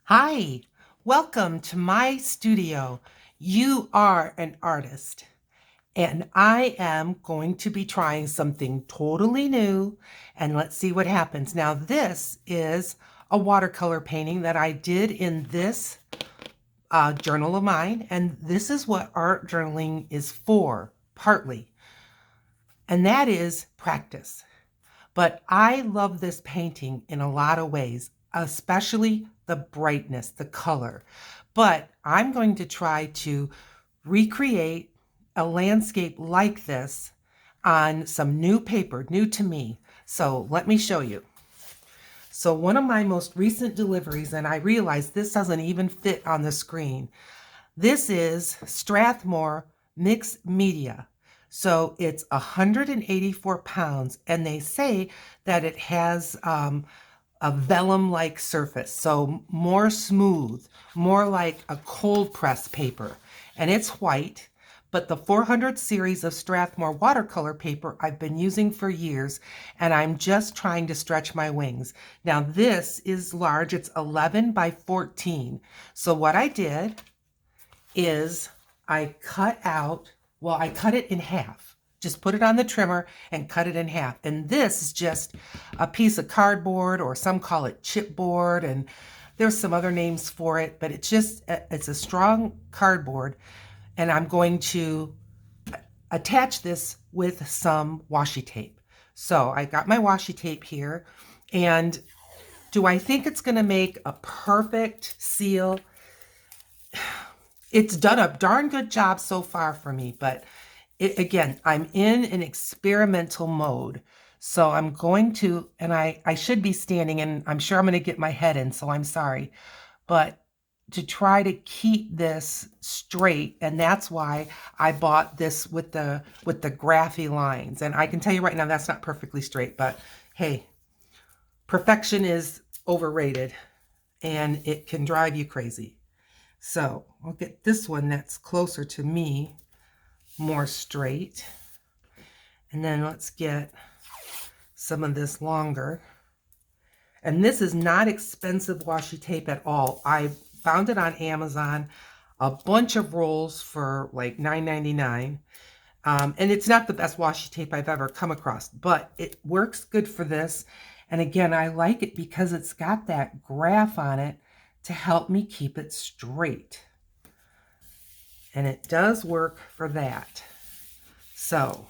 Hi, welcome to my studio. You are an artist, and I am going to be trying something totally new, and let's see what happens. Now, this is a watercolor painting that I did in this journal of mine, and this is what art journaling is for, partly, and that is practice. But I love this painting in a lot of ways, especially the brightness, the color. But I'm going to try to recreate a landscape like this on some new paper, new to me. So let me show you. So one of my most recent deliveries, and I realized this doesn't even fit on the screen. This is Strathmore Mixed Media. So it's 184 pounds, and they say that it has a vellum-like surface, so more smooth, more like a cold press paper. And it's white, but the 400 series of Strathmore watercolor paper I've been using for years, and I'm just trying to stretch my wings. Now this is large, it's 11 by 14. So what I did is I cut it in half. Just put it on the trimmer and cut it in half. And this is just a piece of cardboard, or some call it chipboard, and there's some other names for it, but it's a strong cardboard, and I'm going to attach this with some washi tape. So I got my washi tape here, and do I think it's going to make a perfect seal? It's done a darn good job so far for me, but again, I'm in an experimental mode. So I'm going to, and I should be standing, and I'm sure I'm going to get my head in, so I'm sorry. But to try to keep this straight, and that's why I bought this with the graphy lines. And I can tell you right now that's not perfectly straight, but hey, perfection is overrated and it can drive you crazy. So I'll get this one that's closer to me, more straight. And then let's get some of this longer. And this is not expensive washi tape at all. I found it on Amazon, a bunch of rolls for like $9.99. And it's not the best washi tape I've ever come across, but it works good for this. And again, I like it because it's got that graph on it to help me keep it straight. And it does work for that. So,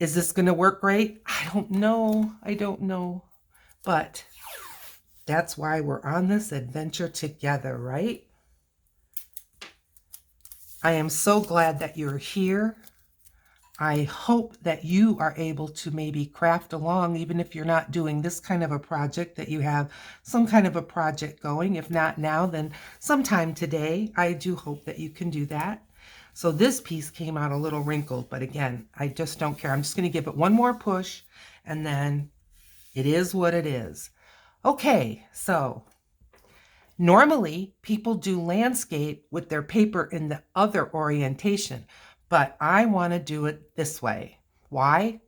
is this going to work great? I don't know. But that's why we're on this adventure together, right? I am so glad that you're here. I hope that you are able to maybe craft along, even if you're not doing this kind of a project, that you have some kind of a project going. If not now, then sometime today. I do hope that you can do that. So this piece came out a little wrinkled, but again, I just don't care. I'm just going to give it one more push, and then it is what it is. Okay, so normally people do landscape with their paper in the other orientation, but I want to do it this way. Why?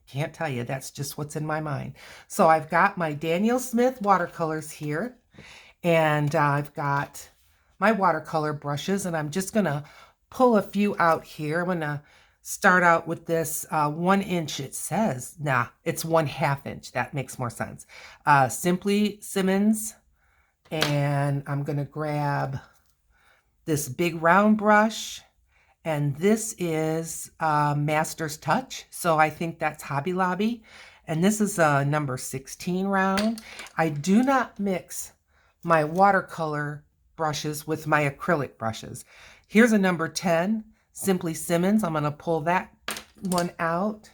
Can't tell you. That's just what's in my mind. So I've got my Daniel Smith watercolors here, and I've got my watercolor brushes, and I'm just going to pull a few out here. I'm going to start out with this 1 inch. It says, nah, it's 1/2 inch. That makes more sense. Simply Simmons, and I'm going to grab this big round brush. And this is Master's Touch. So I think that's Hobby Lobby. And this is a number 16 round. I do not mix my watercolor brushes with my acrylic brushes. Here's a number 10, Simply Simmons. I'm going to pull that one out.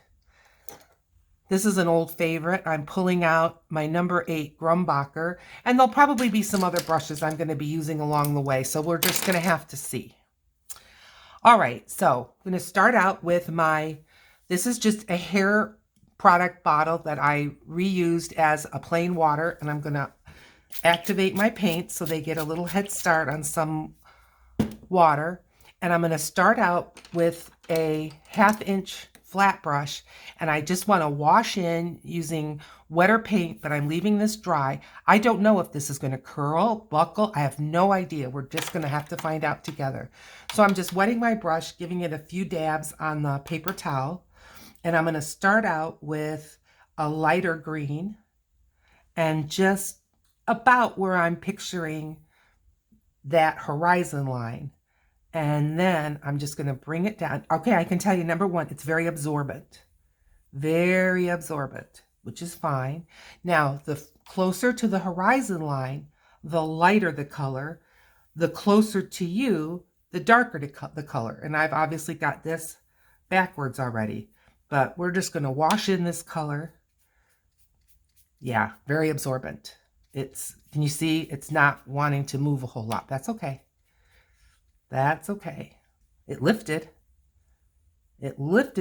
This is an old favorite. I'm pulling out my number 8 Grumbacher. And there'll probably be some other brushes I'm going to be using along the way. So we're just going to have to see. All right, so I'm going to start out with this is just a hair product bottle that I reused as a plain water, and I'm going to activate my paints so they get a little head start on some water. And I'm going to start out with a 1/2 inch flat brush and I just want to wash in using wetter paint, but I'm leaving this dry. I don't know if this is going to curl, buckle. I have no idea. We're just going to have to find out together. So I'm just wetting my brush, giving it a few dabs on the paper towel. And I'm going to start out with a lighter green and just about where I'm picturing that horizon line. And then I'm just going to bring it down. Okay, I can tell you, number one, it's very absorbent, which is fine. Now, the closer to the horizon line, the lighter the color. The closer to you, the darker the color. And I've obviously got this backwards already, but we're just going to wash in this color. Yeah, very absorbent. Can you see, it's not wanting to move a whole lot. That's okay. That's okay. It lifted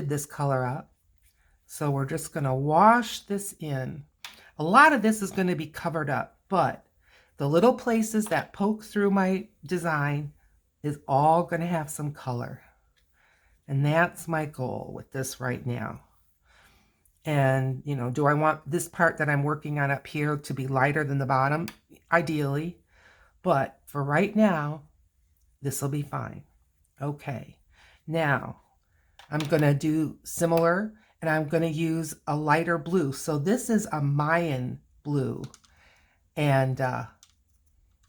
this color up. So we're just going to wash this in. A lot of this is going to be covered up, but the little places that poke through my design is all going to have some color. And that's my goal with this right now. And, you know, do I want this part that I'm working on up here to be lighter than the bottom? Ideally. But for right now, this will be fine. Okay. Now, I'm going to do similar, and I'm going to use a lighter blue. So this is a Mayan blue, and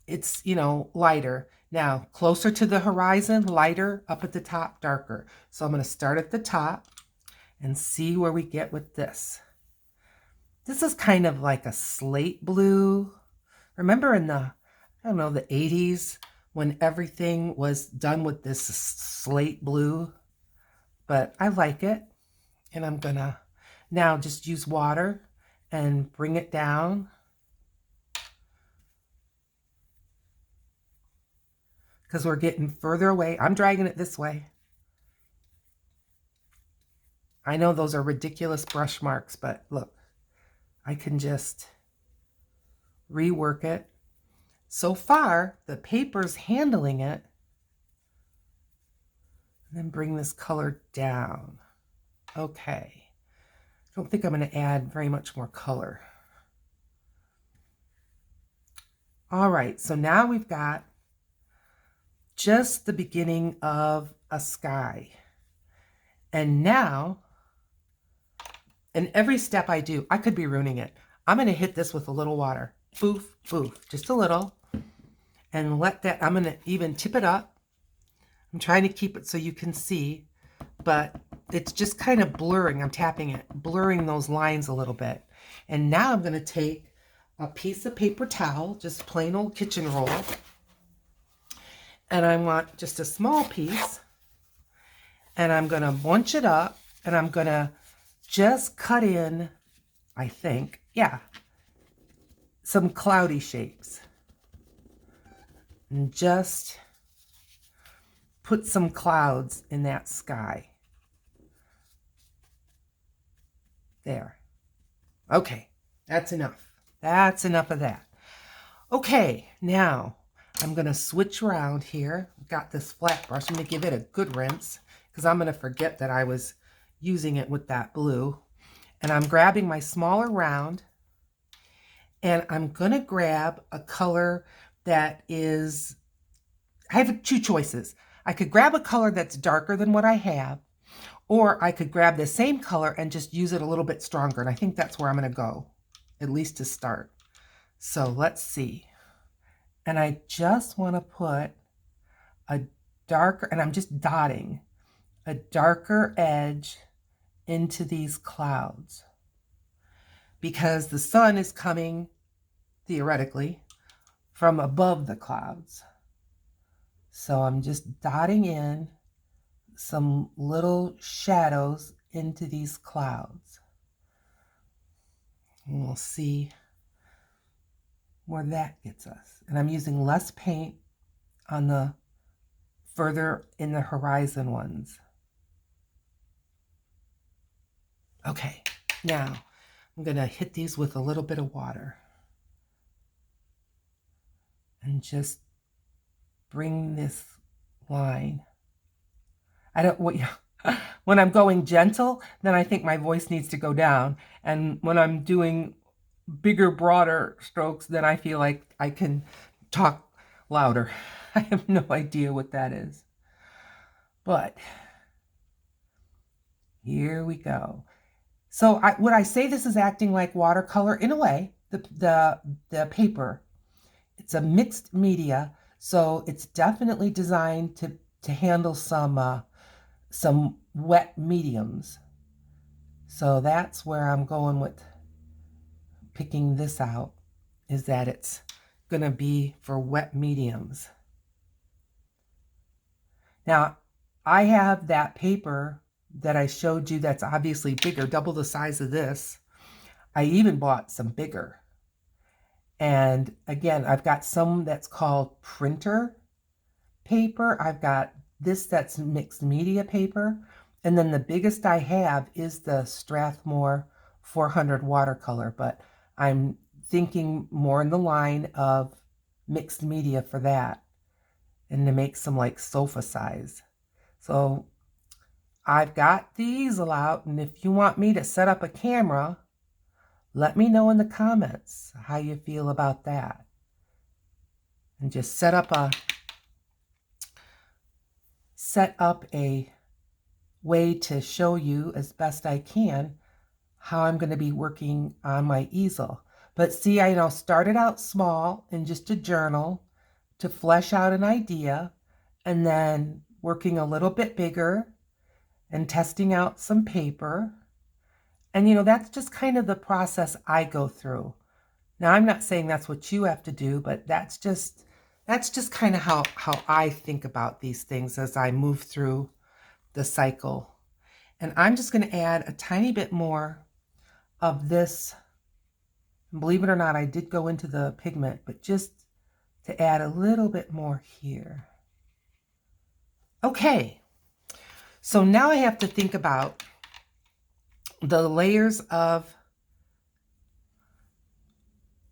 it's, you know, lighter. Now, closer to the horizon, lighter, up at the top, darker. So I'm going to start at the top and see where we get with this. This is kind of like a slate blue. Remember in the, I don't know, the 80s when everything was done with this slate blue? But I like it. And I'm gonna now just use water and bring it down. Because we're getting further away. I'm dragging it this way. I know those are ridiculous brush marks, but look, I can just rework it. So far, the paper's handling it. And then bring this color down. Okay. I don't think I'm going to add very much more color. All right, so now we've got just the beginning of a sky. And now, in every step I do, I could be ruining it. I'm going to hit this with a little water. Boof, boof, just a little. And let that, I'm going to even tip it up. I'm trying to keep it so you can see, but it's just kind of blurring. I'm tapping it, blurring those lines a little bit. And now I'm going to take a piece of paper towel, just plain old kitchen roll. And I want just a small piece. And I'm going to bunch it up, and I'm going to just cut in, I think, yeah, some cloudy shapes. And just put some clouds in that sky. There. Okay, that's enough. That's enough of that. Okay, now I'm going to switch around here. I've got this flat brush. I'm going to give it a good rinse because I'm going to forget that I was using it with that blue. And I'm grabbing my smaller round, and I'm going to grab a color that is, I have two choices. I could grab a color that's darker than what I have, or I could grab the same color and just use it a little bit stronger. And I think that's where I'm going to go, at least to start. So let's see. And I just want to put a darker, and I'm just dotting a darker edge into these clouds because the sun is coming, theoretically, from above the clouds. So I'm just dotting in some little shadows into these clouds. And we'll see where that gets us. And I'm using less paint on the further in the horizon ones. Okay, now I'm going to hit these with a little bit of water and just bring this line. When I'm going gentle, then I think my voice needs to go down. And when I'm doing bigger, broader strokes, then I feel like I can talk louder. I have no idea what that is. But here we go. So would I say this is acting like watercolor? In a way, the paper, it's a mixed media, so it's definitely designed to handle some wet mediums. So that's where I'm going with picking this out, is that it's going to be for wet mediums. Now, I have that paper that I showed you that's obviously bigger, double the size of this. I even bought some bigger. And again, I've got some that's called printer paper. I've got this that's mixed media paper. And then the biggest I have is the Strathmore 400 watercolor, but I'm thinking more in the line of mixed media for that and to make some like sofa size. So I've got the easel out, and if you want me to set up a camera, let me know in the comments how you feel about that. And just set up a way to show you as best I can how I'm going to be working on my easel. But see, I started out small in just a journal to flesh out an idea, and then working a little bit bigger and testing out some paper. And that's just kind of the process I go through. Now, I'm not saying that's what you have to do, but that's just kind of how I think about these things as I move through the cycle. And I'm just going to add a tiny bit more of this. Believe it or not, I did go into the pigment, but just to add a little bit more here. Okay, so now I have to think about the layers of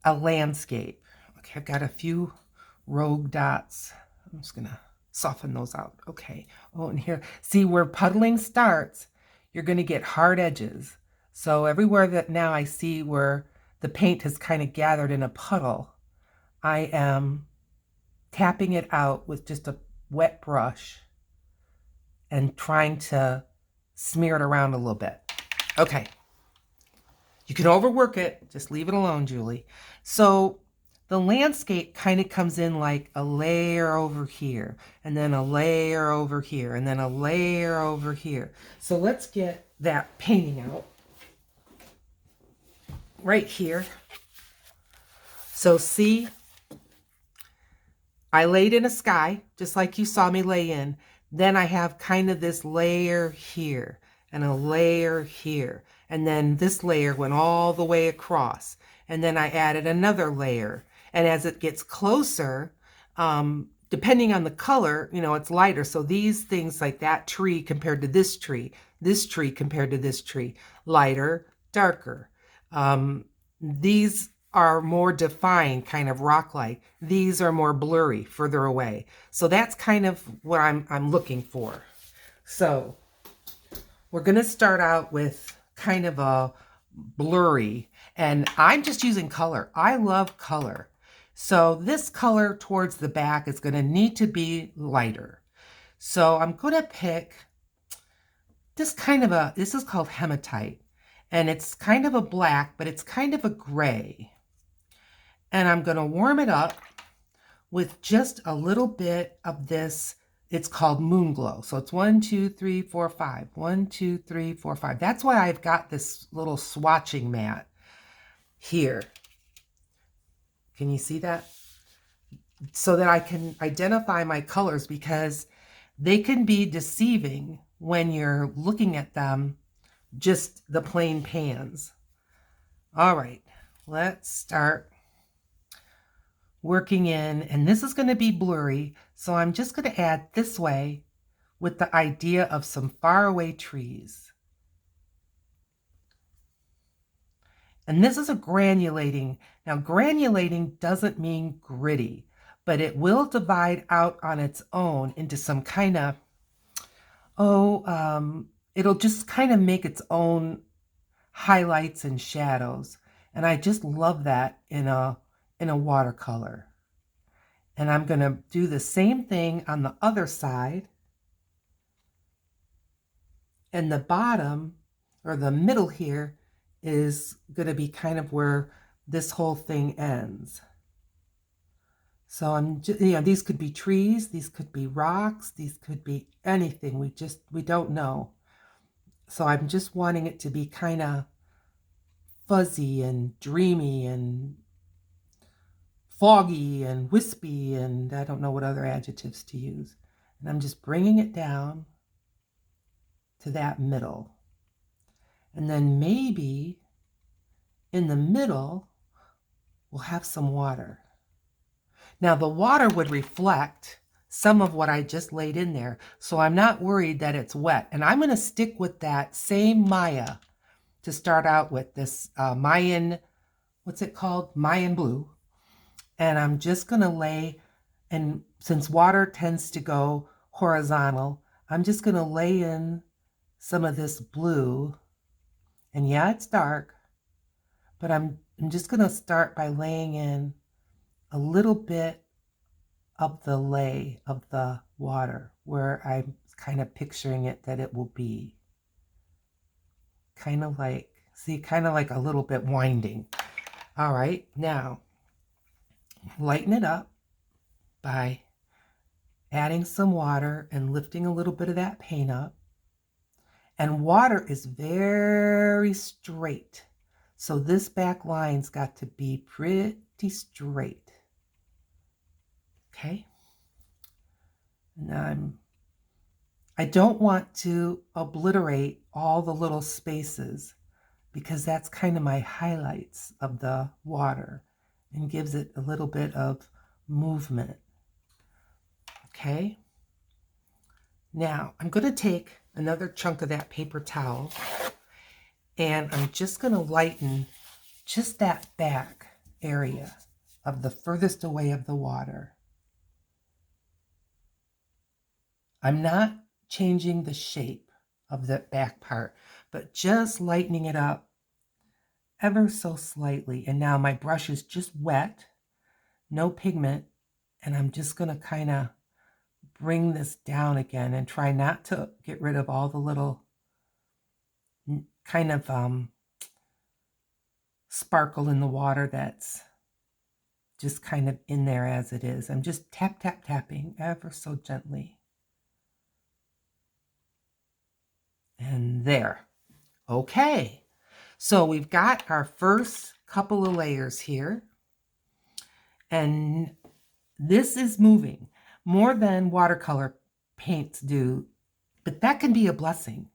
a landscape. Okay, I've got a few rogue dots. I'm just gonna soften those out. Okay. Oh, and here, see where puddling starts, you're gonna get hard edges. So everywhere that now I see where the paint has kind of gathered in a puddle, I am tapping it out with just a wet brush and trying to smear it around a little bit. Okay. You can overwork it. Just leave it alone, Julie. So the landscape kind of comes in like a layer over here, and then a layer over here, and then a layer over here. So let's get that painting out right here. So see, I laid in a sky, just like you saw me lay in. Then I have kind of this layer here and a layer here. And then this layer went all the way across. And then I added another layer. And as it gets closer, depending on the color, it's lighter. So these things like that tree compared to this tree compared to this tree, lighter, darker. These are more defined, kind of rock-like. These are more blurry, further away. So that's kind of what I'm looking for. So we're going to start out with kind of a blurry, and I'm just using color. I love color. So this color towards the back is going to need to be lighter. So I'm going to pick this this is called hematite, and it's kind of a black, but it's kind of a gray. And I'm going to warm it up with just a little bit of this. It's called Moon Glow. So it's 1, 2, 3, 4, 5. 1, 2, 3, 4, 5. That's why I've got this little swatching mat here. Can you see that? So that I can identify my colors, because they can be deceiving when you're looking at them, just the plain pans. All right, let's start working in, and this is going to be blurry, so I'm just going to add this way with the idea of some faraway trees. And this is a granulating. Now, granulating doesn't mean gritty, but it will divide out on its own into some kind of Oh, it'll just kind of make its own highlights and shadows. And I just love that in a watercolor. And I'm going to do the same thing on the other side. And the bottom or the middle here is going to be kind of where this whole thing ends. So I'm just, these could be trees, these could be rocks, these could be anything. We don't know. So I'm just wanting it to be kind of fuzzy and dreamy and foggy and wispy, and I don't know what other adjectives to use. And I'm just bringing it down to that middle. And then maybe in the middle, we'll have some water. Now the water would reflect some of what I just laid in there, so I'm not worried that it's wet. And I'm going to stick with that same Maya to start out with, this Mayan, what's it called? Mayan blue. And I'm just going to lay, and since water tends to go horizontal, I'm just going to lay in some of this blue. And yeah, it's dark, but I'm just going to start by laying in a little bit of the lay of the water where I'm kind of picturing it that it will be. Kind of like, see, kind of like a little bit winding. All right, now lighten it up by adding some water and lifting a little bit of that paint up. And water is very straight. So this back line's got to be pretty straight. Okay? And I don't want to obliterate all the little spaces because that's kind of my highlights of the water and gives it a little bit of movement. Okay? Now, I'm going to take another chunk of that paper towel and I'm just going to lighten just that back area of the furthest away of the water. I'm not changing the shape of the back part, but just lightening it up ever so slightly. And now my brush is just wet, no pigment, and I'm just going to kind of bring this down again and try not to get rid of all the little kind of sparkle in the water that's just kind of in there as it is. I'm just tapping ever so gently. And there. Okay. So we've got our first couple of layers here. And this is moving more than watercolor paints do, but that can be a blessing.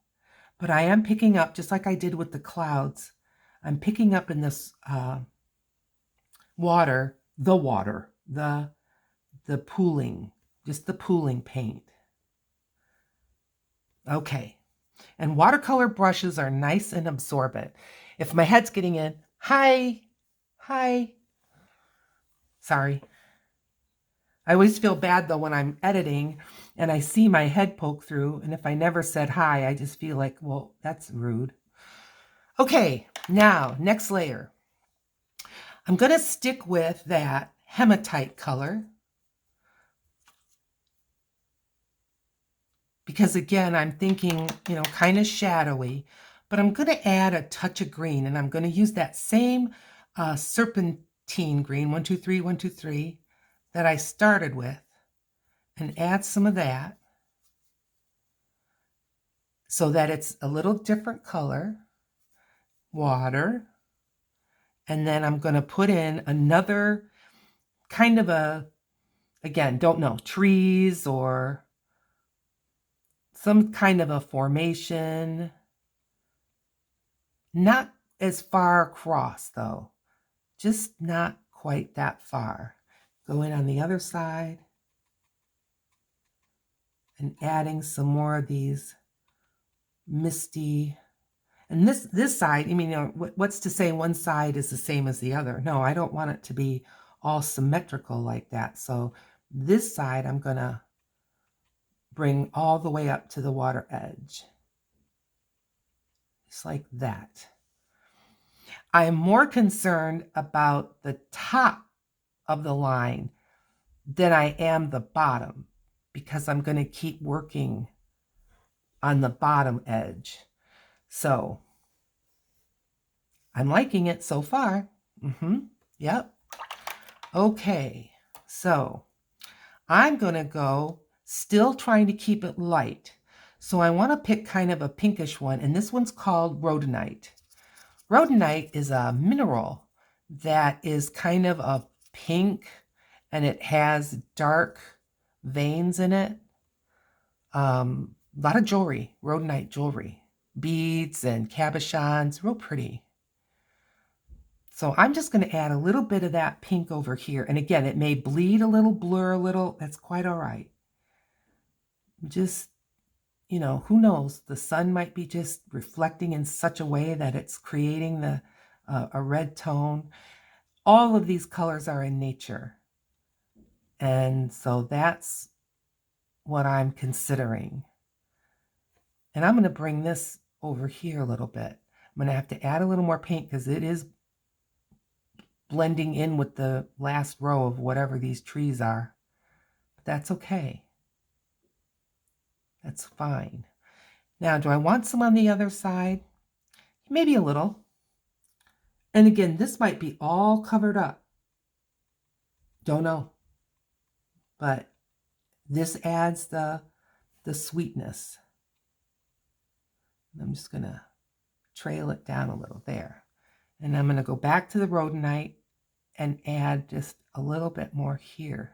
But I am picking up, just like I did with the clouds, I'm picking up in this water, the pooling, just the pooling paint. Okay. And watercolor brushes are nice and absorbent. If my head's getting in, hi, sorry. I always feel bad though when I'm editing and I see my head poke through, and if I never said hi, I just feel like, well, that's rude. Okay, now, next layer. I'm going to stick with that hematite color because again, I'm thinking, kind of shadowy, but I'm going to add a touch of green, and I'm going to use that same serpentine green, 123, 123, that I started with, and add some of that so that it's a little different color. Water. And then I'm going to put in another kind of again, don't know, trees or some kind of a formation. Not as far across though, just not quite that far. Going on the other side and adding some more of these misty. And this side, I mean, what's to say one side is the same as the other? No, I don't want it to be all symmetrical like that. So this side, I'm going to bring all the way up to the water edge. Just like that. I am more concerned about the top of the line than I am the bottom, because I'm going to keep working on the bottom edge. So I'm liking it so far. Yep. Okay, so I'm going to go, still trying to keep it light. So I want to pick kind of a pinkish one, and this one's called rhodonite. Rhodonite is a mineral that is kind of a pink, and it has dark veins in it. A lot of jewelry, rhodonite jewelry, beads and cabochons, real pretty. So I'm just going to add a little bit of that pink over here. And again, it may bleed a little, blur a little. That's quite all right. Just, you know, who knows? The sun might be just reflecting in such a way that it's creating a red tone. All of these colors are in nature. And so that's what I'm considering. And I'm going to bring this over here a little bit. I'm going to have to add a little more paint because it is blending in with the last row of whatever these trees are. But that's okay. That's fine. Now, do I want some on the other side? Maybe a little. And again, this might be all covered up. Don't know. But this adds the sweetness. I'm just going to trail it down a little there. And I'm going to go back to the rhodonite and add just a little bit more here.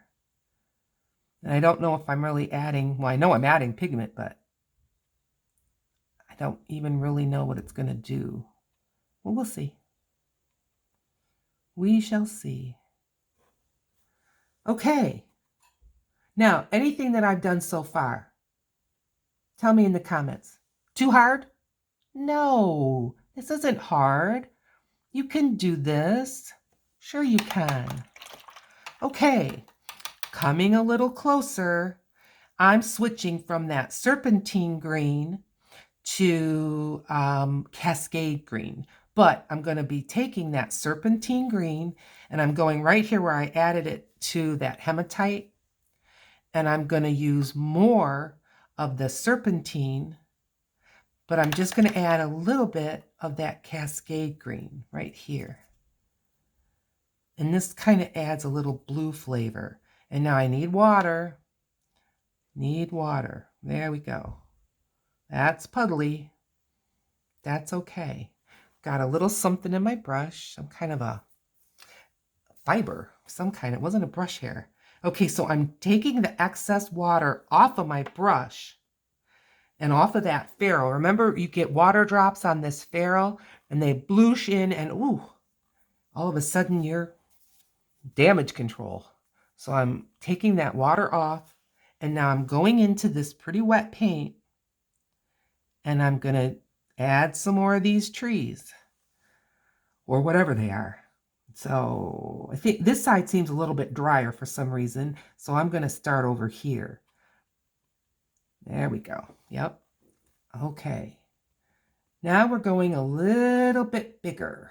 And I don't know if I'm really adding, well, I know I'm adding pigment, but I don't even really know what it's going to do. Well, we'll see. We shall see. Okay. Now, anything that I've done so far, tell me in the comments. Too hard? No, this isn't hard. You can do this. Sure you can. Okay, coming a little closer, I'm switching from that serpentine green to cascade green. But I'm going to be taking that serpentine green and I'm going right here where I added it to that hematite. And I'm going to use more of the serpentine, but I'm just going to add a little bit of that cascade green right here. And this kind of adds a little blue flavor. And now I need water. Need water. There we go. That's puddly. That's okay. Got a little something in my brush. Some kind of a fiber. Some kind. It wasn't a brush hair. Okay, so I'm taking the excess water off of my brush and off of that ferrule. Remember, you get water drops on this ferrule and they bloosh in and ooh, all of a sudden you're damage control. So I'm taking that water off and now I'm going into this pretty wet paint and I'm going to add some more of these trees or whatever they are. So I think this side seems a little bit drier for some reason. So I'm going to start over here. There we go. Yep. Okay. Now we're going a little bit bigger.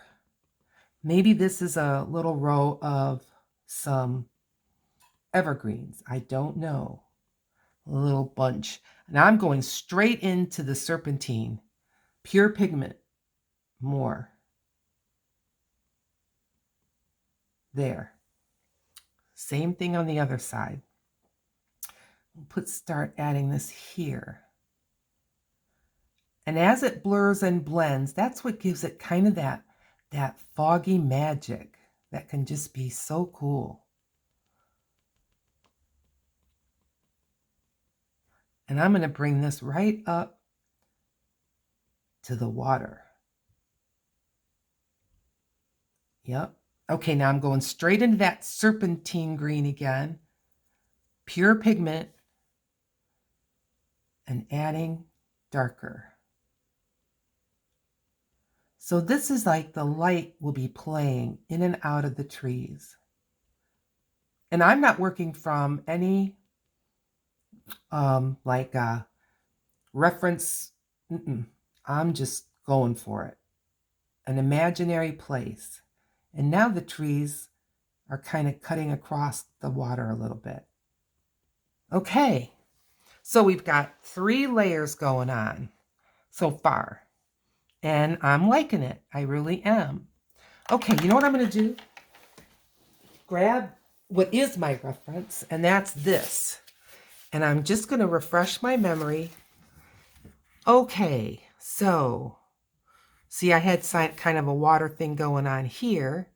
Maybe this is a little row of some evergreens. I don't know. A little bunch. Now I'm going straight into the serpentine. Pure pigment. More. There. Same thing on the other side. We'll start adding this here. And as it blurs and blends, that's what gives it kind of that foggy magic that can just be so cool. And I'm going to bring this right up to the water. Yep. Okay, now I'm going straight into that serpentine green again. Pure pigment. And adding darker. So this is like the light will be playing in and out of the trees. And I'm not working from any like reference. I'm just going for it. An imaginary place. And now the trees are kind of cutting across the water a little bit. Okay, so we've got 3 layers going on so far. And I'm liking it. I really am. Okay, you know what I'm going to do? Grab what is my reference, and that's this. And I'm just going to refresh my memory. Okay, so see, I had kind of a water thing going on here.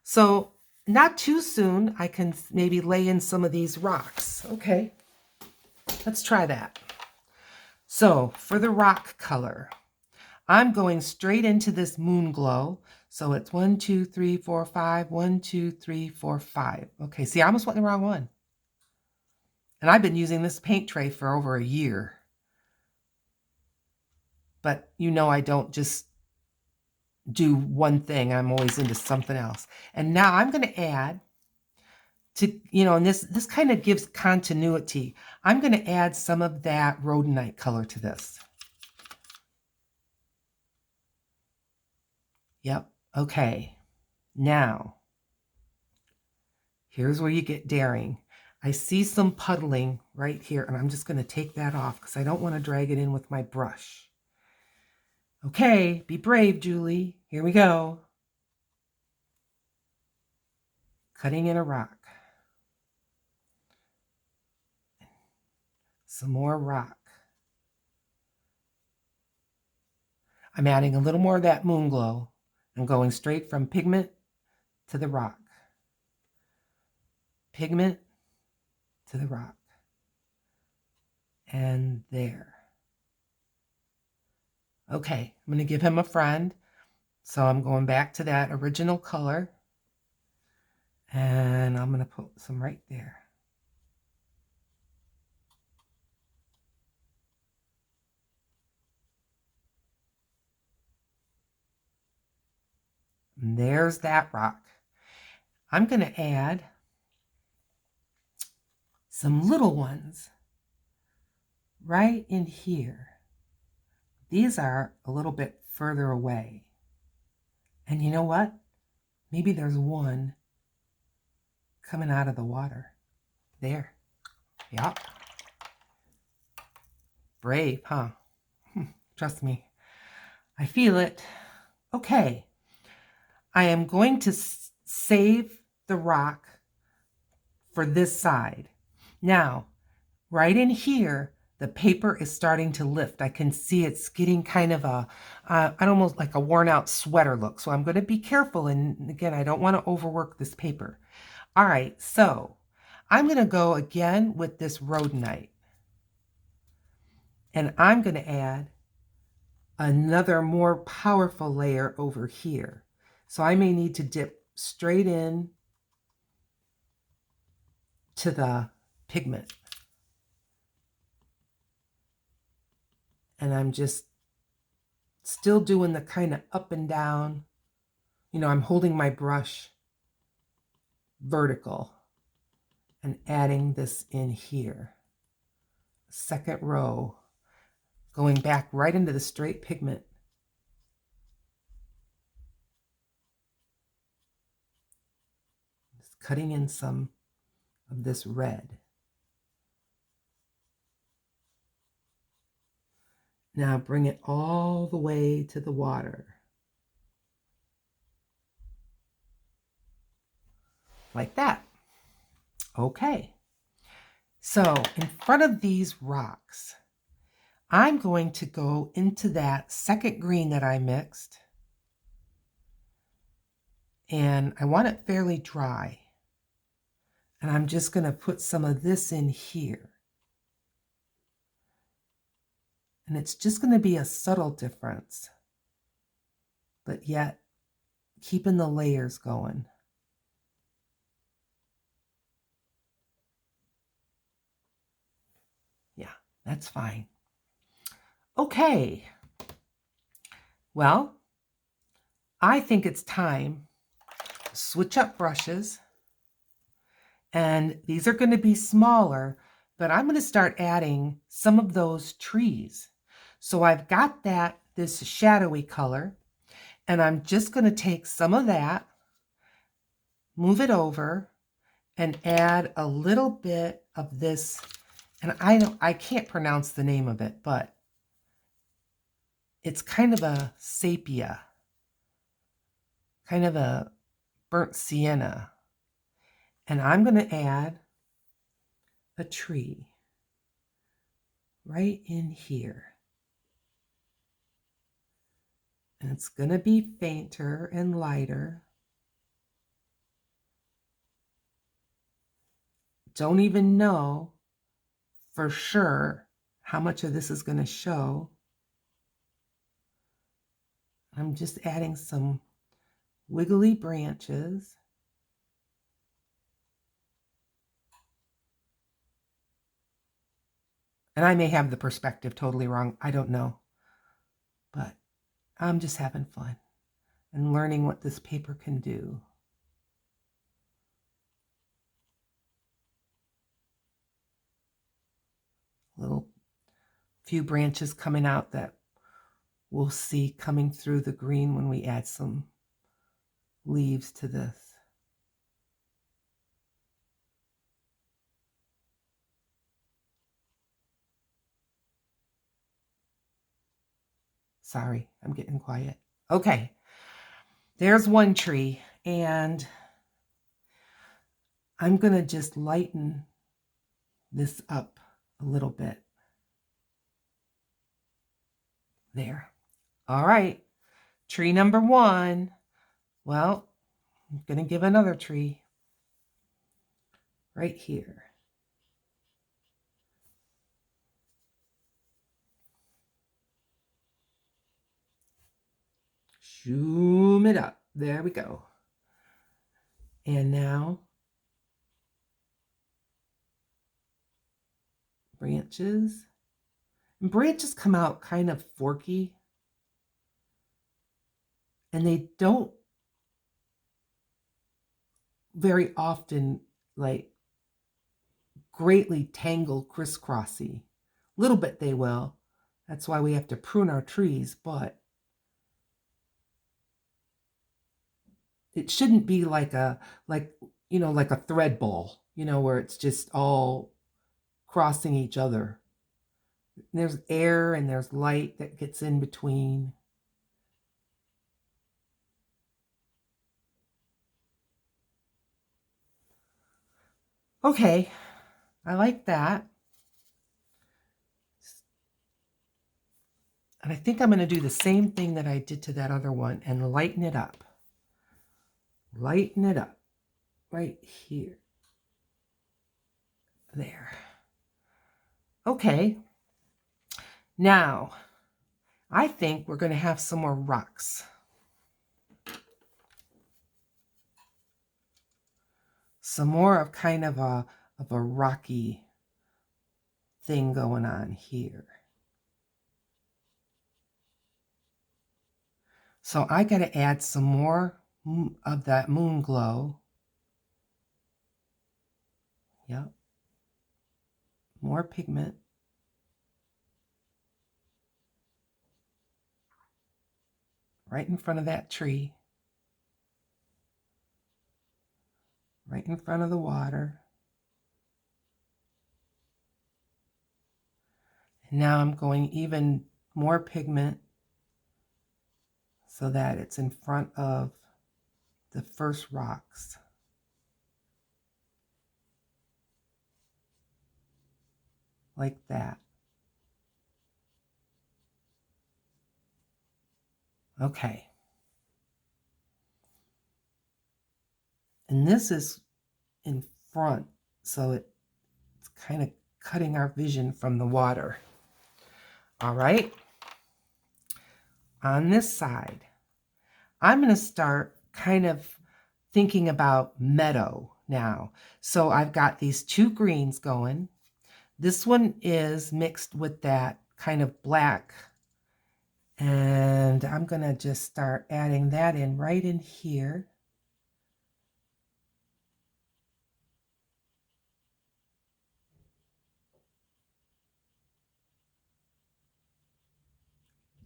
So not too soon, I can maybe lay in some of these rocks. Okay, let's try that. So for the rock color, I'm going straight into this moon glow. So it's 1, 2, 3, 4, 5. 1, 2, 3, 4, 5. Okay, see, I almost went the wrong one. And I've been using this paint tray for over a year. But you know I don't just do one thing. I'm always into something else. And now I'm going to add to, and this kind of gives continuity. I'm going to add some of that rhodonite color to this. Yep. Okay. Now, here's where you get daring. I see some puddling right here, and I'm just going to take that off because I don't want to drag it in with my brush. Okay, be brave, Julie. Here we go. Cutting in a rock. Some more rock. I'm adding a little more of that moon glow. I'm going straight from pigment to the rock. Pigment to the rock. And there. Okay, I'm going to give him a friend. So I'm going back to that original color. And I'm going to put some right there. And there's that rock. I'm going to add some little ones right in here. These are a little bit further away. And you know what? Maybe there's one coming out of the water. There. Yep. Brave, huh? Trust me. I feel it. Okay. I am going to save the rock for this side. Now, right in here, the paper is starting to lift. I can see it's getting kind of almost like a worn out sweater look. So I'm going to be careful. And again, I don't want to overwork this paper. All right, so I'm going to go again with this rhodonite. And I'm going to add another more powerful layer over here. So I may need to dip straight in to the pigment. And I'm just still doing the kind of up and down. I'm holding my brush vertical and adding this in here. Second row, going back right into the straight pigment. Just cutting in some of this red. Now bring it all the way to the water. Like that. Okay. So in front of these rocks, I'm going to go into that second green that I mixed. And I want it fairly dry. And I'm just going to put some of this in here. And it's just going to be a subtle difference, but yet keeping the layers going. Yeah, that's fine. Okay. Well, I think it's time to switch up brushes. And these are going to be smaller but I'm going to start adding some of those trees. So I've got this shadowy color, and I'm just going to take some of that, move it over, and add a little bit of this. And I can't pronounce the name of it, but it's kind of a sepia, kind of a burnt sienna. And I'm going to add a tree right in here. And it's going to be fainter and lighter. Don't even know for sure how much of this is going to show. I'm just adding some wiggly branches. And I may have the perspective totally wrong. I don't know. But I'm just having fun and learning what this paper can do. Little few branches coming out that we'll see coming through the green when we add some leaves to this. Sorry, I'm getting quiet. Okay, there's one tree, and I'm going to just lighten this up a little bit. There. All right, tree number one. Well, I'm going to give another tree right here. Zoom it up. There we go. And now branches. And branches come out kind of forky. And they don't very often like greatly tangle crisscrossy. A little bit they will. That's why we have to prune our trees, but it shouldn't be like a thread ball, where it's just all crossing each other. There's air and there's light that gets in between. Okay, I like that. And I think I'm going to do the same thing that I did to that other one and lighten it up. Lighten it up right here. There. Okay. Now, I think we're going to have some more rocks. Some more of kind of a rocky thing going on here. So I got to add some more of that moon glow. Yep. More pigment. Right in front of that tree. Right in front of the water. And now I'm going even more pigment so that it's in front of the first rocks. Like that. Okay. And this is in front, so it's kind of cutting our vision from the water. All right. On this side, I'm going to start kind of thinking about meadow now. So I've got these two greens going. This one is mixed with that kind of black. And I'm going to just start adding that in right in here.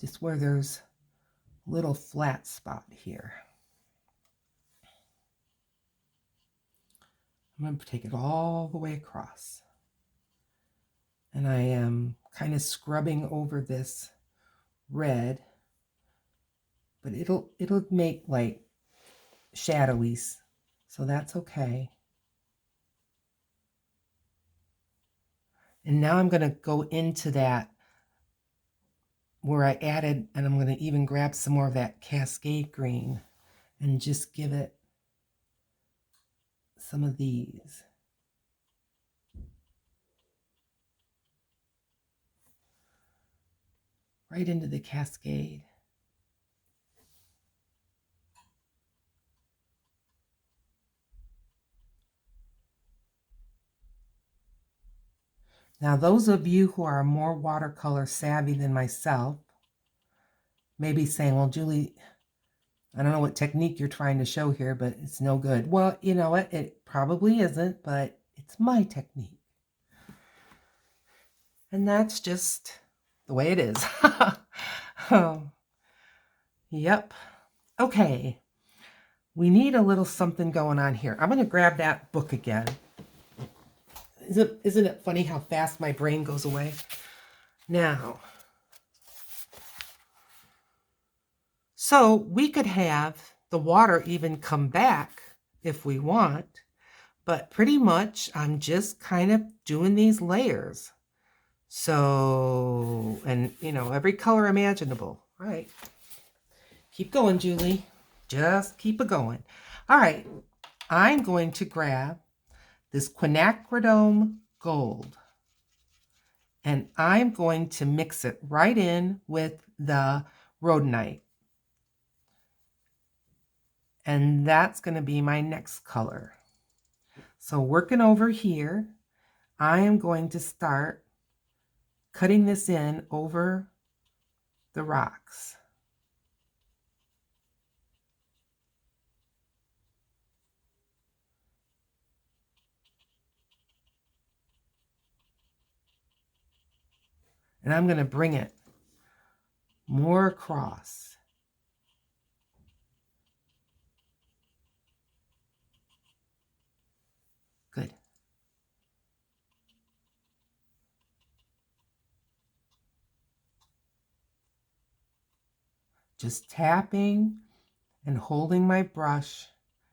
just where there's a little flat spot here. I'm going to take it all the way across. And I am kind of scrubbing over this red, but it'll make like shadowy, so that's okay. And now I'm going to go into that where I added, and I'm going to even grab some more of that Cascade green and just give it some of these. Right into the Cascade. Now, those of you who are more watercolor savvy than myself may be saying, well, Julie, I don't know what technique you're trying to show here, but it's no good. Well, you know what? It probably isn't, but it's my technique. And that's just the way it is. Oh, yep. Okay. We need a little something going on here. I'm going to grab that book again. Isn't it funny how fast my brain goes away? Now, so we could have the water even come back if we want, but pretty much I'm just kind of doing these layers. So, and you know, every color imaginable. All right. Keep going, Julie. Just keep it going. All right. I'm going to grab this quinacridone gold, and I'm going to mix it right in with the rhodonite. And that's going to be my next color. So working over here, I am going to start cutting this in over the rocks. And I'm going to bring it more across. Good. Just tapping and holding my brush.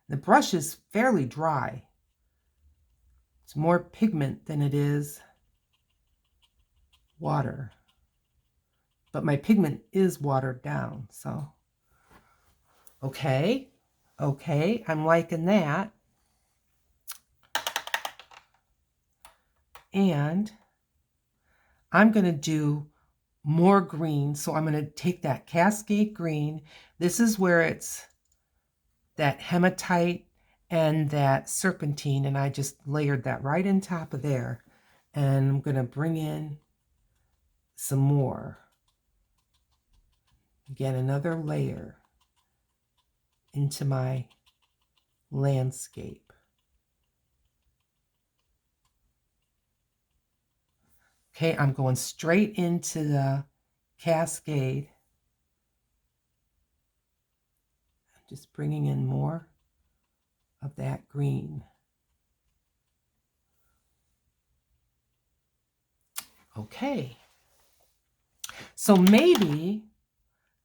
The brush is fairly dry. It's more pigment than it is water. But my pigment is watered down, so. Okay, I'm liking that. And I'm going to do more green. So I'm going to take that Cascade green. This is where it's that hematite and that serpentine, and I just layered that right on top of there. And I'm going to bring in some more. Again, another layer into my landscape. Okay, I'm going straight into the Cascade. Just bringing in more of that green. Okay. So maybe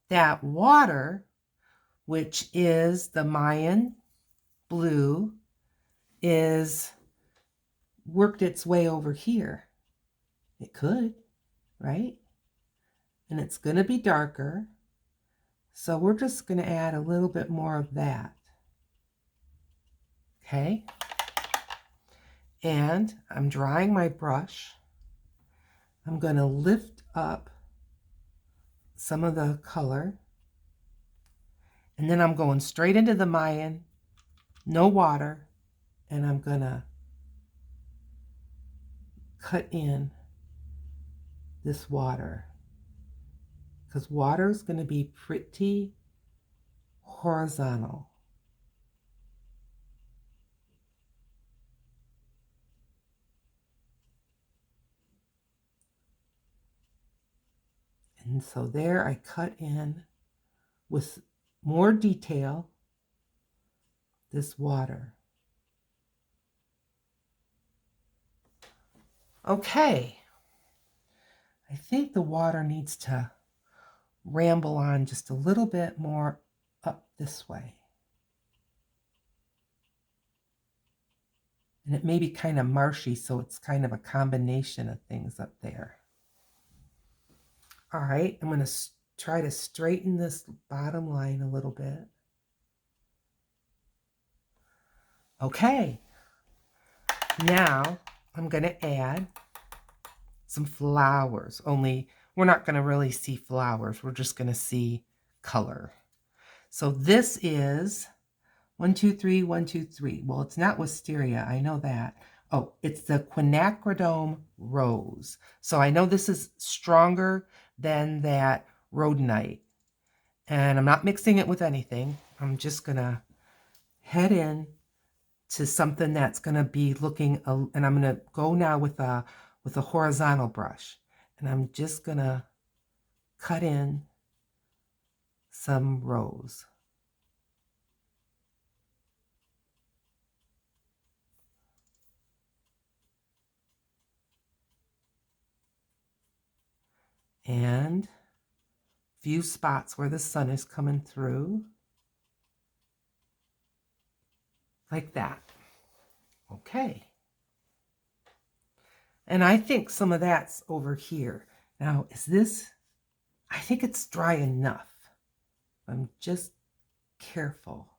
that water, which is the Mayan blue, is worked its way over here. It could, right? And it's going to be darker. So we're just going to add a little bit more of that. Okay. And I'm drying my brush. I'm going to lift up some of the color. And then I'm going straight into the Mayan, no water. And I'm going to cut in this water, because water is going to be pretty horizontal. And so there I cut in with more detail this water. Okay, I think the water needs to ramble on just a little bit more up this way. And it may be kind of marshy, so it's kind of a combination of things up there. All right, I'm going to try to straighten this bottom line a little bit. Okay, now I'm going to add some flowers, only we're not going to really see flowers. We're just going to see color. So this is 1, 2, 3, 1, 2, 3. Well, it's not wisteria. I know that. Oh, it's the quinacridone rose. So I know this is stronger than that rhodonite. And I'm not mixing it with anything. I'm just going to head in to something that's going to be looking, and I'm going to go now with a horizontal brush. And I'm just going to cut in some rose. And few spots where the sun is coming through. Like that. Okay. And I think some of that's over here. Now, is this, I think it's dry enough. I'm just careful.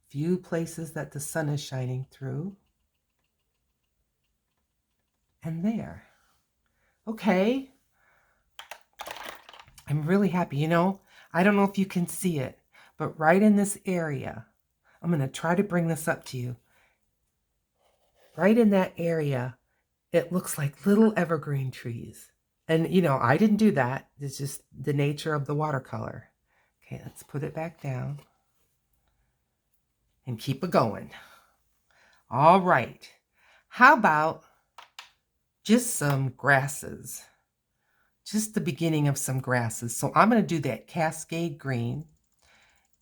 Few places that the sun is shining through. And there. Okay. I'm really happy. You know, I don't know if you can see it, but right in this area, I'm going to try to bring this up to you. Right in that area, it looks like little evergreen trees. And, you know, I didn't do that. It's just the nature of the watercolor. Okay, let's put it back down and keep it going. All right. How about just some grasses? Just the beginning of some grasses. So I'm going to do that Cascade Green.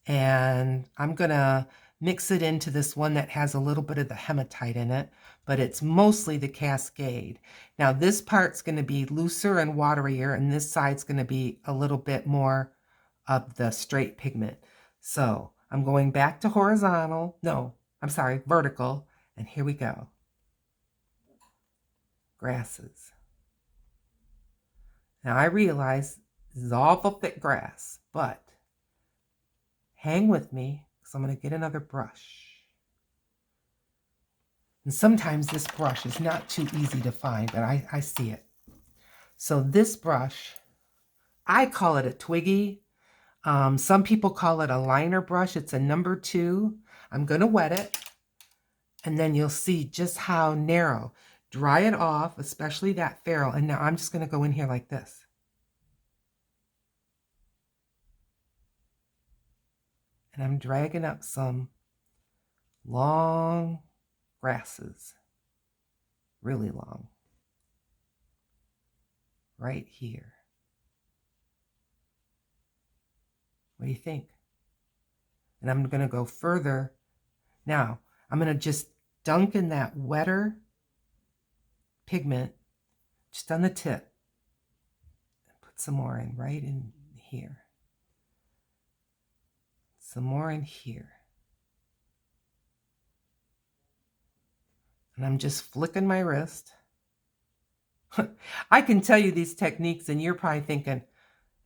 And I'm going to mix it into this one that has a little bit of the hematite in it, but it's mostly the Cascade. Now this part's going to be looser and waterier, and this side's going to be a little bit more of the straight pigment. So I'm going back to horizontal. No, I'm sorry, vertical. And here we go. Grasses. Now I realize this is awful thick grass, but hang with me because I'm going to get another brush. And sometimes this brush is not too easy to find, but I see it. So this brush, I call it a Twiggy. Some people call it a liner brush. It's a number 2. I'm going to wet it, and then you'll see just how narrow. Dry it off, especially that ferrule. And now I'm just going to go in here like this. And I'm dragging up some long grasses, really long, right here. What do you think? And I'm going to go further. Now, I'm going to just dunk in that wetter pigment just on the tip. Put some more in right in here. Some more in here. And I'm just flicking my wrist. I can tell you these techniques and you're probably thinking,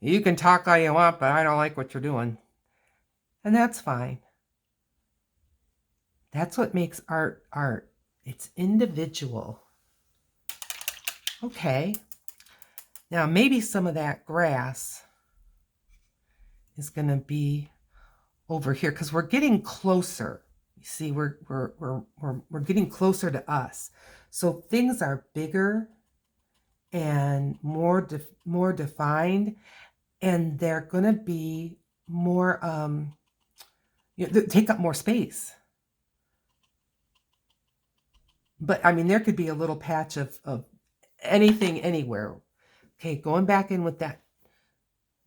you can talk all you want, but I don't like what you're doing. And that's fine. That's what makes art art. It's individual. Okay. Now maybe some of that grass is going to be over here because we're getting closer. You see, we're getting closer to us. So things are bigger and more defined. and they're going to be more, take up more space. But I mean, there could be a little patch of anything anywhere. Okay, going back in with that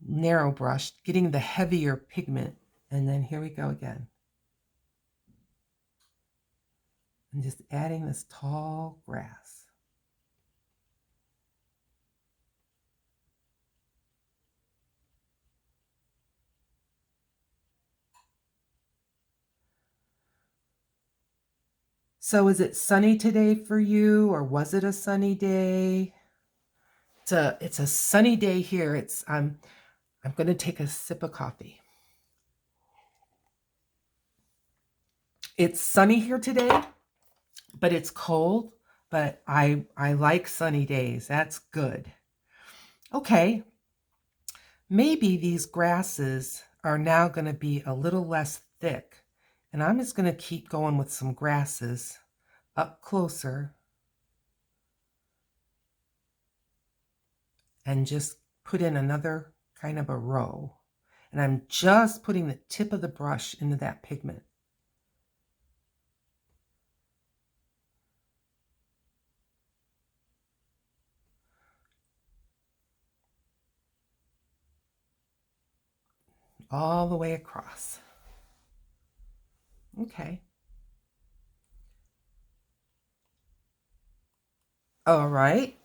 narrow brush, getting the heavier pigment, and then here we go again. And just adding this tall grass. So is it sunny today for you, or was it a sunny day? It's a sunny day here. I'm going to take a sip of coffee. It's sunny here today, but it's cold, but I like sunny days. That's good. Okay. Maybe these grasses are now going to be a little less thick, and I'm just going to keep going with some grasses up closer and just put in another kind of a row. And I'm just putting the tip of the brush into that pigment. All the way across. Okay. All right.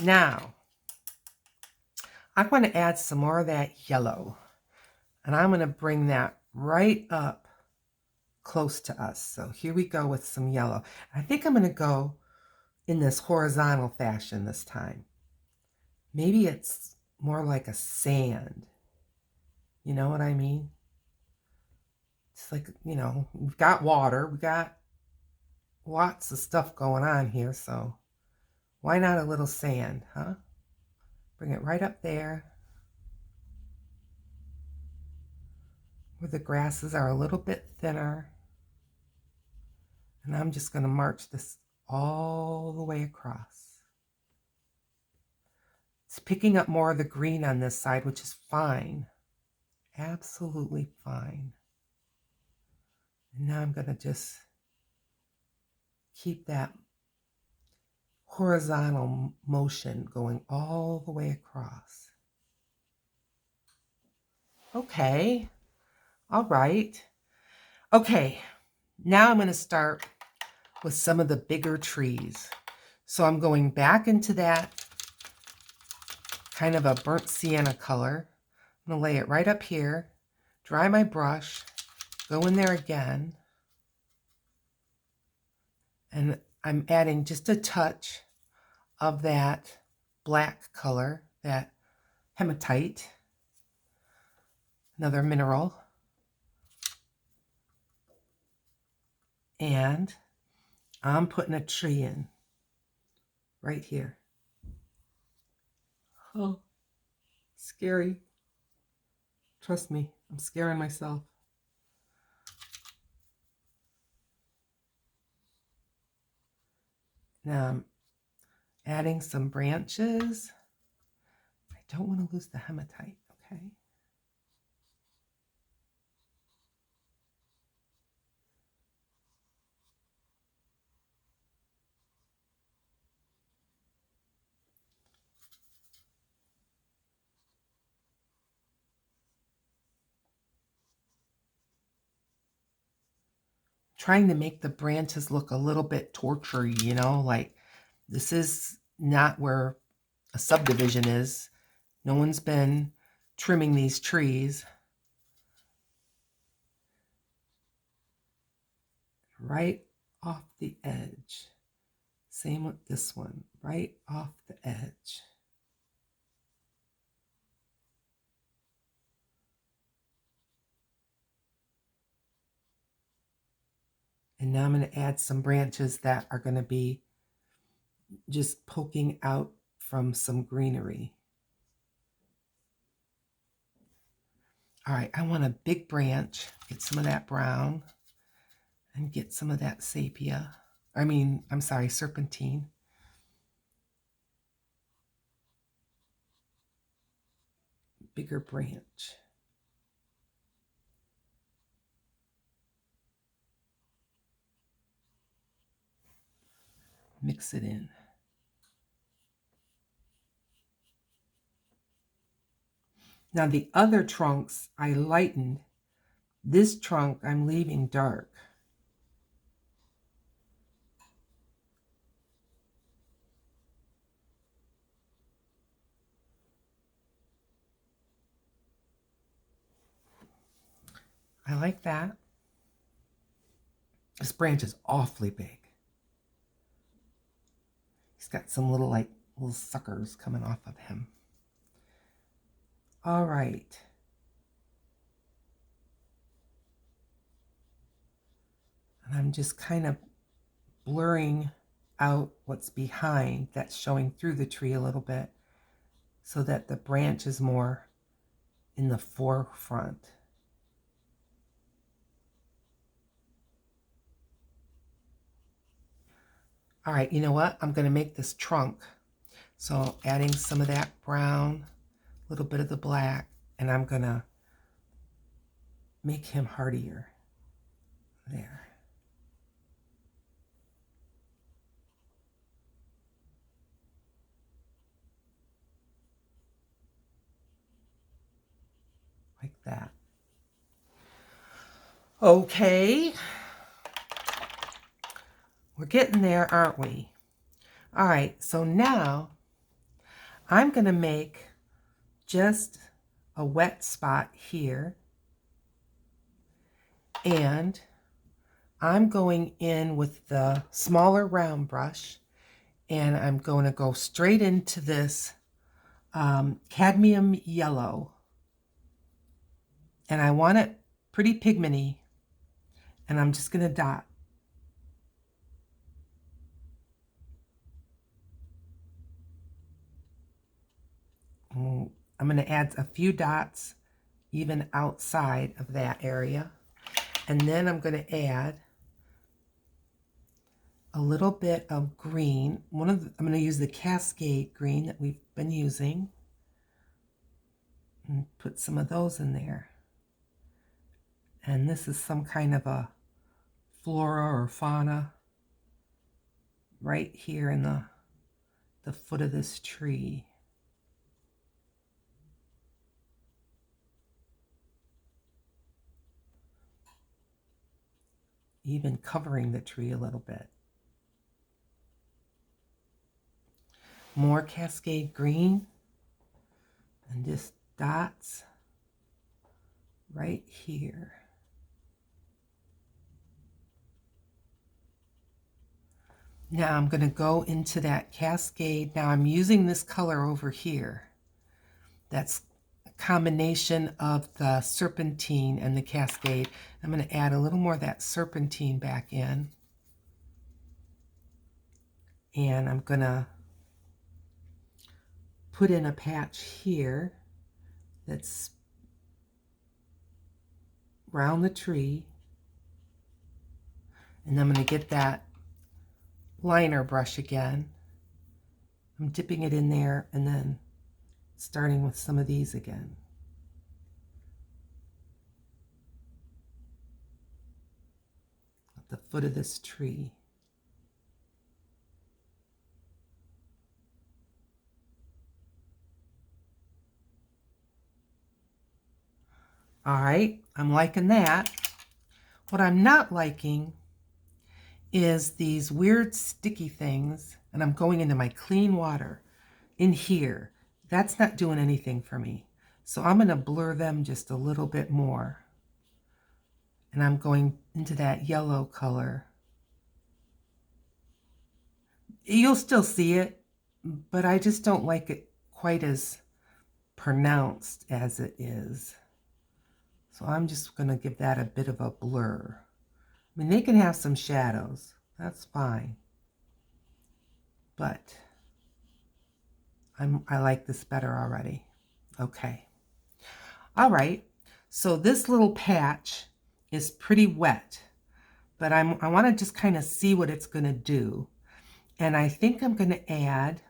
Now, I want to add some more of that yellow. And I'm going to bring that right up close to us. So here we go with some yellow. I think I'm going to go in this horizontal fashion this time. Maybe it's more like a sand. You know what I mean? It's like, we've got water. We got lots of stuff going on here. So why not a little sand, huh? Bring it right up there where the grasses are a little bit thinner. And I'm just going to march this all the way across. It's picking up more of the green on this side, which is fine. Absolutely fine. And now I'm going to just keep that horizontal motion going all the way across. Okay. All right. Okay. Now I'm going to start with some of the bigger trees. So I'm going back into that kind of a burnt sienna color. I'm going to lay it right up here, dry my brush, go in there again, and I'm adding just a touch of that black color, that hematite, another mineral, and I'm putting a tree in right here. Oh, scary. Trust me, I'm scaring myself. Now I'm adding some branches. I don't want to lose the hematite, okay? Trying to make the branches look a little bit tortury, like this is not where a subdivision is. No one's been trimming these trees. Right off the edge. Same with this one, right off the edge. And now I'm going to add some branches that are going to be just poking out from some greenery. All right, I want a big branch. Get some of that brown and get some of that sepia. I'm sorry, serpentine. bigger branch. Mix it in. Now the other trunks I lightened. This trunk I'm leaving dark. I like that. This branch is awfully big. He's got some little little suckers coming off of him. All right. And I'm just kind of blurring out what's behind that's showing through the tree a little bit so that the branch is more in the forefront. All right, you know what? I'm going to make this trunk. So adding some of that brown, a little bit of the black, and I'm going to make him hardier. There. Like that. Okay. We're getting there, aren't we? All right, so now I'm going to make just a wet spot here. And I'm going in with the smaller round brush, and I'm going to go straight into this cadmium yellow. And I want it pretty pigmenty, and I'm just going to dot. I'm going to add a few dots even outside of that area. And then I'm going to add a little bit of green. I'm going to use the Cascade green that we've been using. And put some of those in there. And this is some kind of a flora or fauna right here in the foot of this tree. Even covering the tree a little bit. More Cascade green and just dots right here. Now I'm going to go into that Cascade. Now I'm using this color over here. That's a combination of the Serpentine and the Cascade. I'm going to add a little more of that Serpentine back in. And I'm going to put in a patch here that's around the tree. And I'm going to get that liner brush again. I'm dipping it in there and then starting with some of these again. At the foot of this tree. All right, I'm liking that. What I'm not liking is these weird sticky things, and I'm going into my clean water in here. That's not doing anything for me. So I'm going to blur them just a little bit more. And I'm going into that yellow color. You'll still see it, but I just don't like it quite as pronounced as it is. So I'm just going to give that a bit of a blur. I mean, they can have some shadows. That's fine. But I like this better already. Okay. All right. So this little patch is pretty wet, but I want to just kind of see what it's going to do. And I think I'm going to add,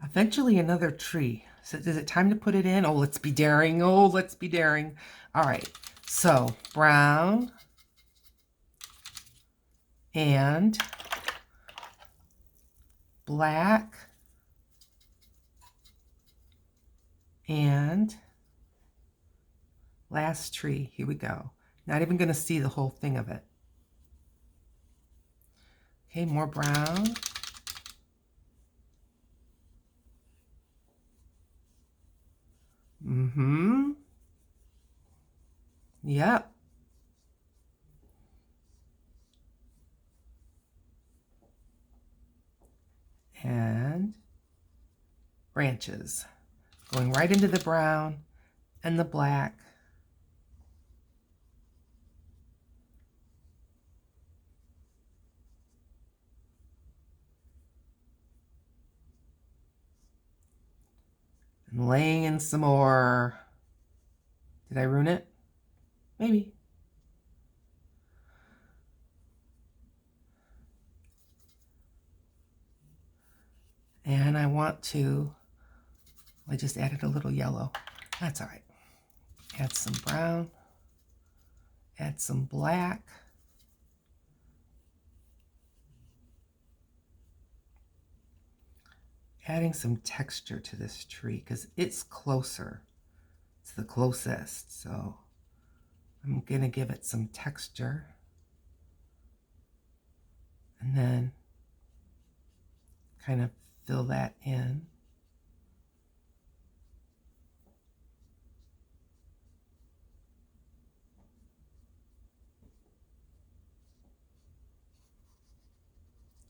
eventually another tree. So is it time to put it in? Oh, let's be daring. Oh, let's be daring. All right. So brown and black and last tree. Here we go. Not even going to see the whole thing of it. Okay, more brown. Mm-hmm. Yep. And branches. Going right into the brown and the black. And laying in some more. Did I ruin it? Maybe. And I want to, I just added a little yellow. That's all right. Add some brown. Add some black. Adding some texture to this tree because it's closer. It's the closest. So I'm going to give it some texture. And then kind of fill that in.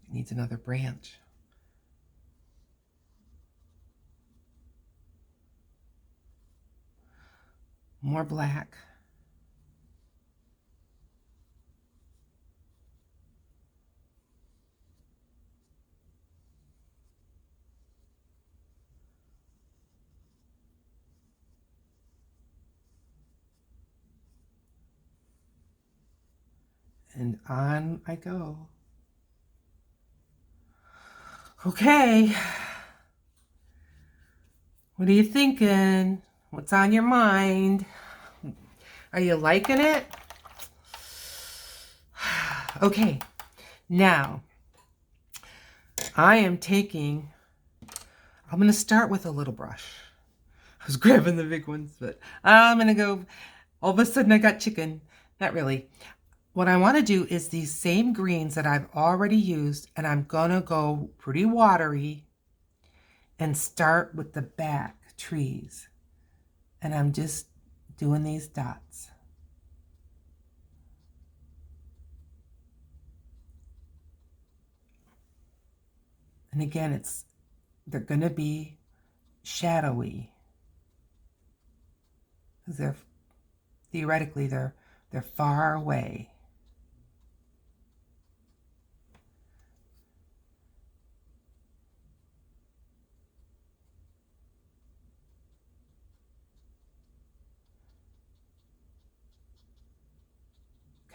It needs another branch. More black. And on I go. Okay. What are you thinking? What's on your mind? Are you liking it? Okay. Now, I'm going to start with a little brush. I was grabbing the big ones, but I'm going to go, all of a sudden I got chicken. Not really. What I want to do is these same greens that I've already used, and I'm going to go pretty watery and start with the back trees. And I'm just doing these dots. And again, they're going to be shadowy. Because theoretically they're far away.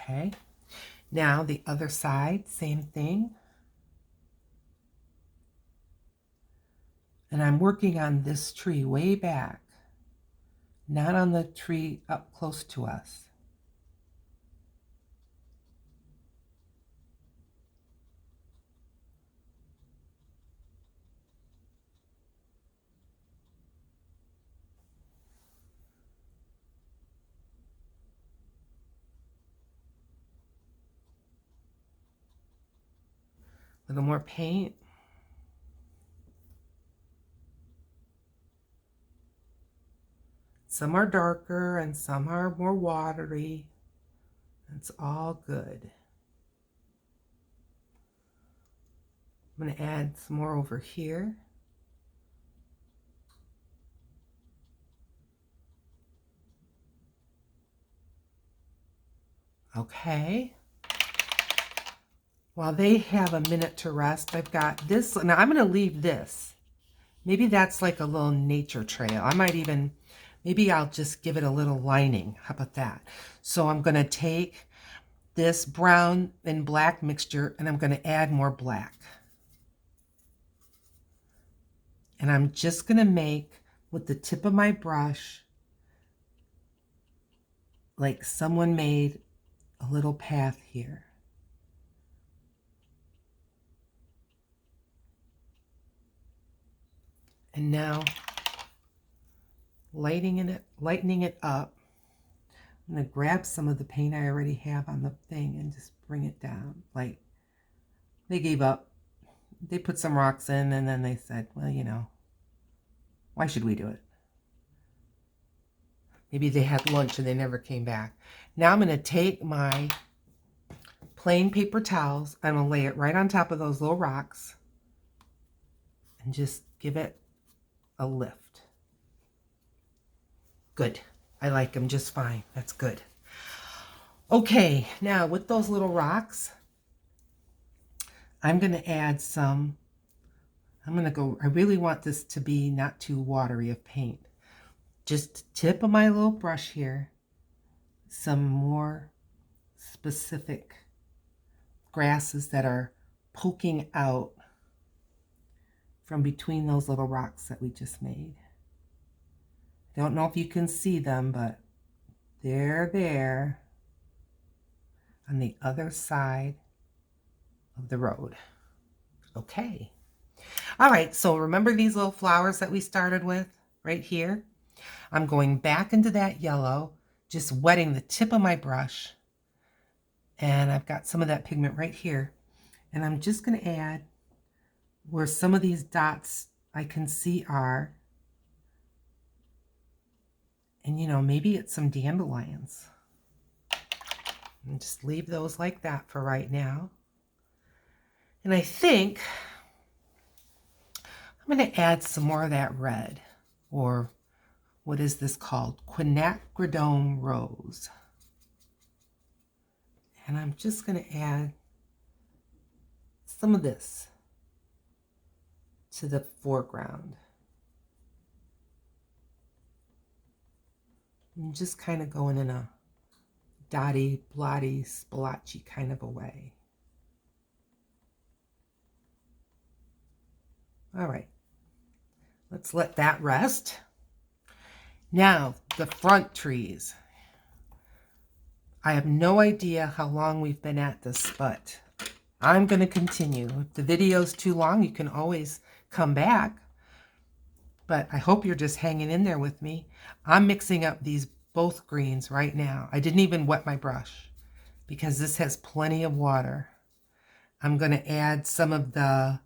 Okay, now the other side, same thing. And I'm working on this tree way back, not on the tree up close to us. A little more paint. Some are darker and some are more watery. It's all good. I'm going to add some more over here. Okay. While they have a minute to rest, I've got this. Now I'm going to leave this. Maybe that's like a little nature trail. I might even, maybe I'll just give it a little lining. How about that? So I'm going to take this brown and black mixture and I'm going to add more black. And I'm just going to make with the tip of my brush, like someone made a little path here. And now lightening it up. I'm going to grab some of the paint I already have on the thing and just bring it down. Like, they gave up. They put some rocks in and then they said, well, you know, why should we do it? Maybe they had lunch and they never came back. Now I'm going to take my plain paper towels. I'm going to lay it right on top of those little rocks and just give it a lift. Good. I like them just fine. That's good. Okay, now with those little rocks, I'm going to add some, I really want this to be not too watery of paint. Just tip of my little brush here, some more specific grasses that are poking out from between those little rocks that we just made. Don't know if you can see them, but they're there on the other side of the road. Okay. All right, so remember these little flowers that we started with right here? I'm going back into that yellow, just wetting the tip of my brush. And I've got some of that pigment right here. And I'm just going to add where some of these dots I can see are. And, you know, maybe it's some dandelions. And just leave those like that for right now. And I think I'm going to add some more of that red, or what is this called? Quinacridone rose. And I'm just going to add some of this to the foreground. I'm just kind of going in a dotty, blotty, splotchy kind of a way. All right, let's let that rest. Now, the front trees. I have no idea how long we've been at this, but I'm going to continue. If the video's too long, you can always come back. But I hope you're just hanging in there with me. I'm mixing up these both greens right now. I didn't even wet my brush because this has plenty of water. I'm going to add some of the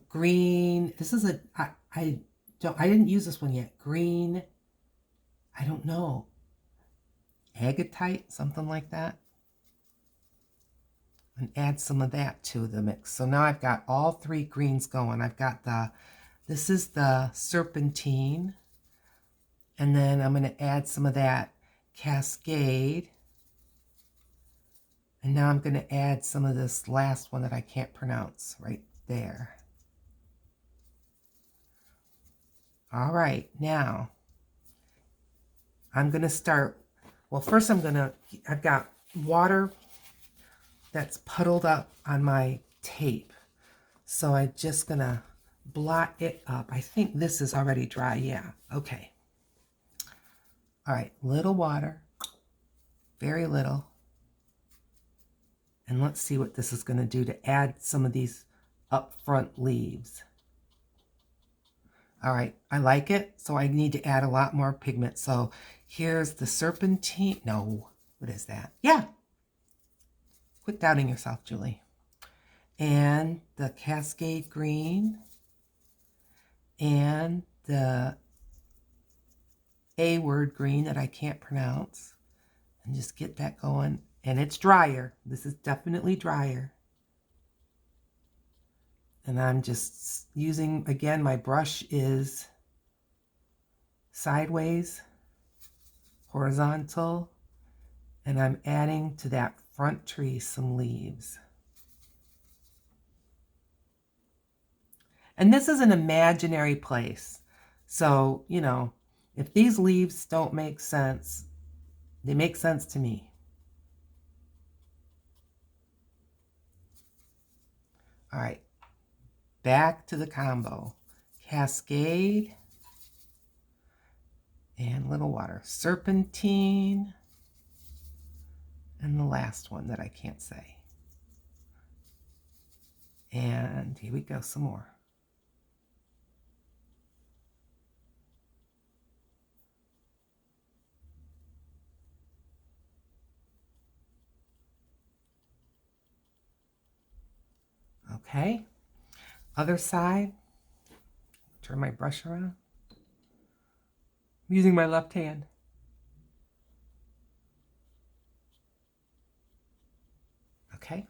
green. This is I didn't use this one yet. Green, I don't know, agatite, something like that. And add some of that to the mix. So now I've got all three greens going. I've got this is the serpentine. And then I'm going to add some of that cascade. And now I'm going to add some of this last one that I can't pronounce right there. All right, now I'm going to start. Well, first I've got water that's puddled up on my tape. So I'm just going to blot it up. I think this is already dry. Yeah, okay. All right, little water, very little. And let's see what this is going to do to add some of these up front leaves. All right, I like it, so I need to add a lot more pigment. So here's the serpentine. No, what is that? Yeah. Quit doubting yourself, Julie. And the cascade green. And the A word green that I can't pronounce. And just get that going. And it's drier. This is definitely drier. And I'm just using, again, my brush is sideways, horizontal, and I'm adding to that front tree some leaves. And this is an imaginary place. So, you know, if these leaves don't make sense, they make sense to me. All right. Back to the combo. Cascade and little water. Serpentine. And the last one that I can't say. And here we go, some more. Okay, other side. Turn my brush around. I'm using my left hand. Okay.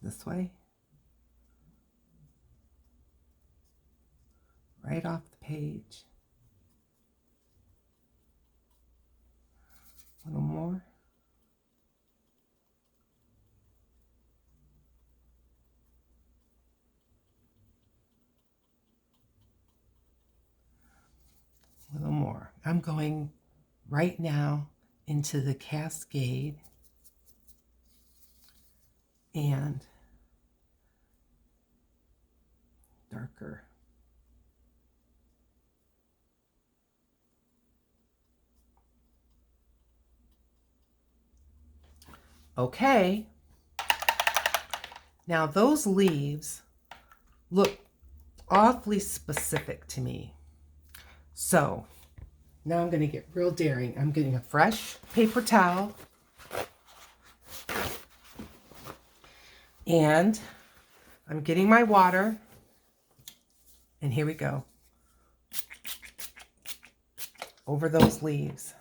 This way. Right off the page. A little more. A little more. I'm going right now into the cascade and darker. Okay. Now those leaves look awfully specific to me. So now I'm going to get real daring. I'm getting a fresh paper towel and I'm getting my water, and here we go, over those leaves.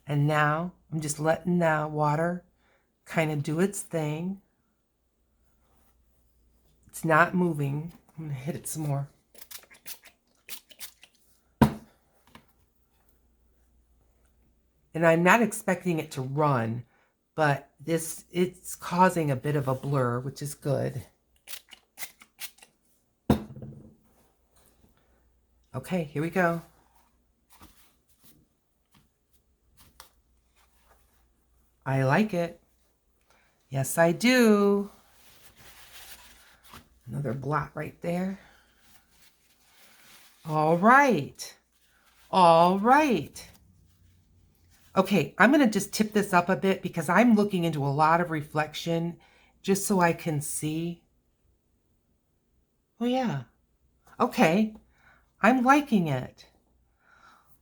And now I'm just letting the water kind of do its thing. It's not moving. I'm going to hit it some more. And I'm not expecting it to run, but it's causing a bit of a blur, which is good. Okay, here we go. I like it. Yes, I do. Another blot right there. All right. All right. Okay, I'm going to just tip this up a bit because I'm looking into a lot of reflection just so I can see. Oh, yeah. Okay, I'm liking it.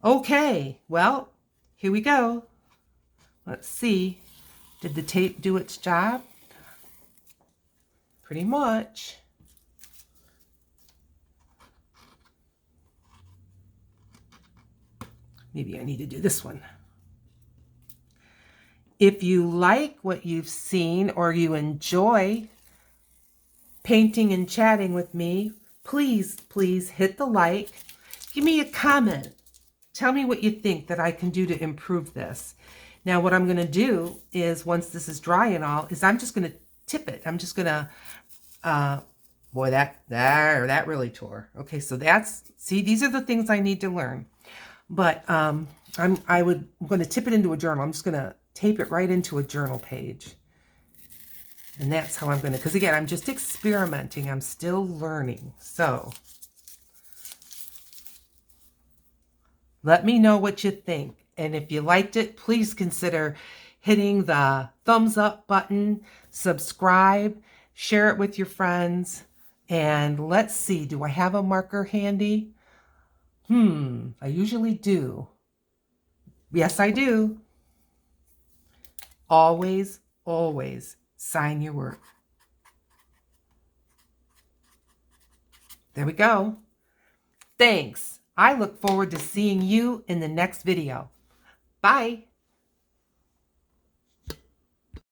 Okay, well, here we go. Let's see. Did the tape do its job? Pretty much. Maybe I need to do this one. If you like what you've seen or you enjoy painting and chatting with me, please hit the like. Give me a comment. Tell me what you think that I can do to improve this. Now what I'm going to do is, once this is dry and all, is I'm just going to tip it. I'm just going to, boy, that really tore. Okay, so see, these are the things I need to learn. But I'm going to tip it into a journal. I'm just going to tape it right into a journal page. And that's how I'm going to, because again, I'm just experimenting. I'm still learning. So let me know what you think. And if you liked it, please consider hitting the thumbs up button, subscribe, share it with your friends. And let's see, do I have a marker handy? I usually do. Yes, I do. Always, always sign your work. There we go. Thanks. I look forward to seeing you in the next video. Bye.